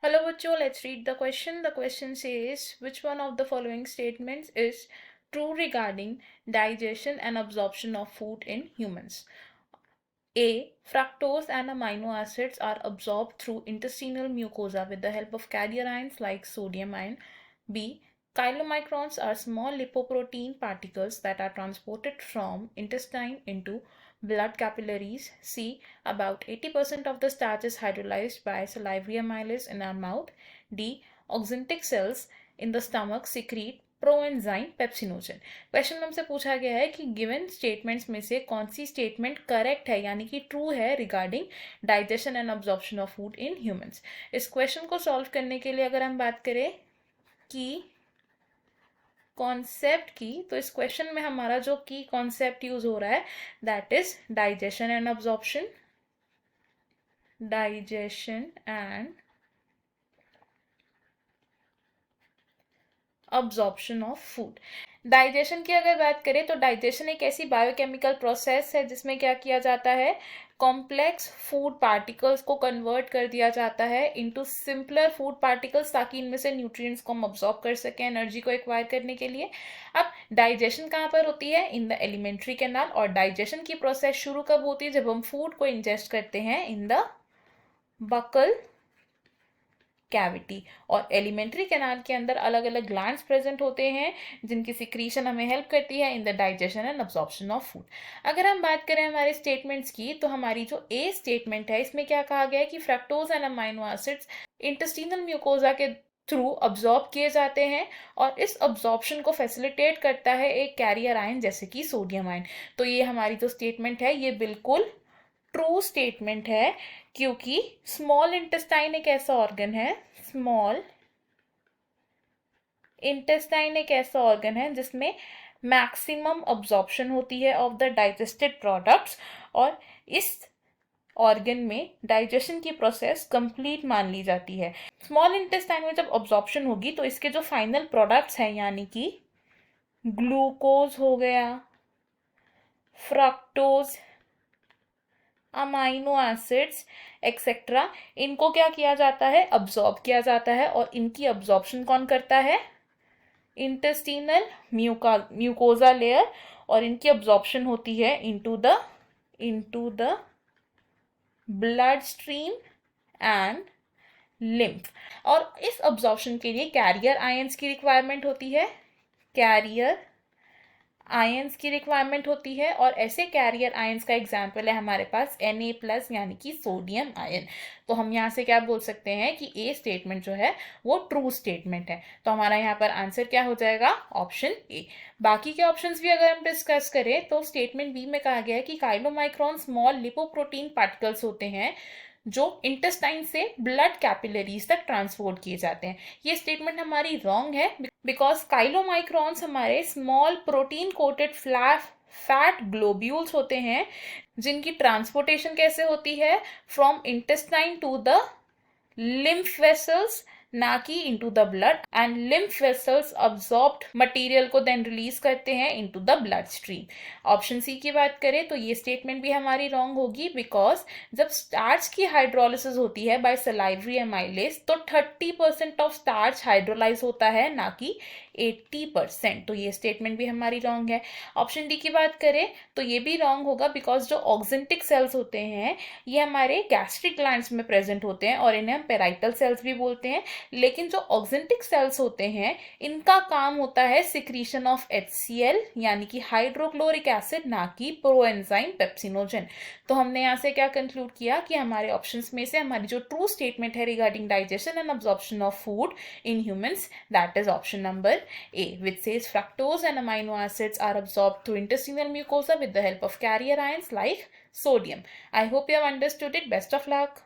Hello, Bachcho. Let's read the question. The question says, which one of the following statements is true regarding digestion and absorption of food in humans? A. Fructose and amino acids are absorbed through intestinal mucosa with the help of carrier ions like sodium ion. B. Chylomicrons are small lipoprotein particles that are transported from intestine into blood capillaries. C. About 80% of the starch is hydrolyzed by salivary amylase in our mouth. D. Oxyntic cells in the stomach secrete proenzyme pepsinogen. Question हमसे पूछा गया है कि given statements में से कौन सी statement correct है यानी कि ट्रू है regarding digestion and absorption of food in humans. इस क्वेश्चन को सॉल्व करने के लिए अगर हम बात करें कि कॉन्सेप्ट की, तो इस क्वेश्चन में हमारा जो की कॉन्सेप्ट यूज हो रहा है that is digestion and absorption. Digestion and absorption of food. Digestion की अगर बात करें तो डाइजेशन एक ऐसी बायोकेमिकल प्रोसेस है जिसमें क्या किया जाता है, कॉम्प्लेक्स फूड पार्टिकल्स को कन्वर्ट कर दिया जाता है इनटू सिंपलर फूड पार्टिकल्स ताकि इनमें से न्यूट्रिएंट्स को हम अब्जॉर्ब कर सकें एनर्जी को एक्वायर करने के लिए। अब डाइजेशन कहाँ पर होती है, इन द एलिमेंट्री कैनाल। और डाइजेशन की प्रोसेस शुरू कब होती है, जब हम फूड को इंजेस्ट करते हैं इन द बकल कैविटी। और एलिमेंट्री कैनाल के अंदर अलग अलग ग्लैंड्स प्रेजेंट होते हैं जिनकी सिक्रीशन हमें हेल्प करती है in the digestion and absorption of food. अगर हम बात करें हमारे स्टेटमेंट्स की, तो हमारी जो ए स्टेटमेंट है इसमें क्या कहा गया है कि fructose and amino acids intestinal mucosa के थ्रू अब्जॉर्ब किए जाते हैं और इस अब्जॉर्प्शन को फैसिलिटेट करता है एक कैरियर आयन जैसे कि सोडियम आयन। तो ये हमारी जो स्टेटमेंट है ये बिल्कुल ट्रू स्टेटमेंट है क्योंकि स्मॉल इंटेस्टाइन एक ऐसा ऑर्गन है, स्मॉल इंटेस्टाइन एक ऐसा ऑर्गन है जिसमें मैक्सिमम अब्जॉर्प्शन होती है ऑफ द डाइजेस्टेड प्रोडक्ट्स और इस ऑर्गन में डाइजेशन की प्रोसेस कंप्लीट मान ली जाती है। स्मॉल इंटेस्टाइन में जब अब्जॉर्प्शन होगी तो इसके जो फाइनल प्रोडक्ट्स हैं यानी कि ग्लूकोज हो गया, फ्रक्टोज, अमाइनो एसिड्स एक्सेट्रा, इनको क्या किया जाता है, अब्जॉर्ब किया जाता है। और इनकी अब्जॉर्प्शन कौन करता है, इंटेस्टिनल म्यूकोजा लेयर। और इनकी अब्जॉर्प्शन होती है into the blood stream and lymph. और इस अब्जॉर्प्शन के लिए कैरियर आयंस की रिक्वायरमेंट होती है, कैरियर आयंस की रिक्वायरमेंट होती है। और ऐसे कैरियर आयंस का एग्जाम्पल है हमारे पास Na+ यानी कि सोडियम आयन। तो हम यहाँ से क्या बोल सकते हैं कि ए स्टेटमेंट जो है वो ट्रू स्टेटमेंट है। तो हमारा यहाँ पर आंसर क्या हो जाएगा, ऑप्शन ए। बाकी के ऑप्शंस भी अगर हम डिस्कस करें तो स्टेटमेंट बी में कहा गया है कि काइलोमाइक्रॉन स्मॉल लिपोप्रोटीन पार्टिकल्स होते हैं जो इंटेस्टाइन से ब्लड कैपिलरीज तक ट्रांसपोर्ट किए जाते हैं। ये स्टेटमेंट हमारी रॉन्ग है बिकॉज काइलोमाइक्रॉन्स हमारे small protein coated fat globules होते हैं जिनकी ट्रांसपोर्टेशन कैसे होती है, from intestine to the lymph vessels ना कि into the blood. And lymph vessels absorbed material को देन रिलीज करते हैं into the blood stream. Option C की बात करें तो ये स्टेटमेंट भी हमारी रॉन्ग होगी बिकॉज जब स्टार्च की हाइड्रोलिसिस होती है बाय सलाइवरी एमाइलेज तो 30% ऑफ स्टार्च हाइड्रोलाइज होता है ना कि 80%। तो ये स्टेटमेंट भी हमारी रॉन्ग है। ऑप्शन डी की बात करें तो ये भी रॉन्ग होगा बिकॉज जो ऑक्जेंटिक सेल्स होते हैं ये हमारे गैस्ट्रिक ग्लैंड्स में प्रेजेंट होते हैं और इन्हें हम पेराइटल सेल्स भी बोलते हैं। लेकिन जो ऑक्जेंटिक सेल्स होते हैं इनका काम होता है सिक्रीशन ऑफ HCl यानी कि हाइड्रोक्लोरिक एसिड ना कि प्रोएंजाइम पेप्सिनोजन। तो हमने यहाँ से क्या कंक्लूड किया कि हमारे ऑप्शंस में से हमारी जो ट्रू स्टेटमेंट है regarding digestion and absorption of food in humans that is option number A, which says fructose and amino acids are absorbed through intestinal mucosa with the help of carrier ions like sodium. I hope you have understood it. Best of luck.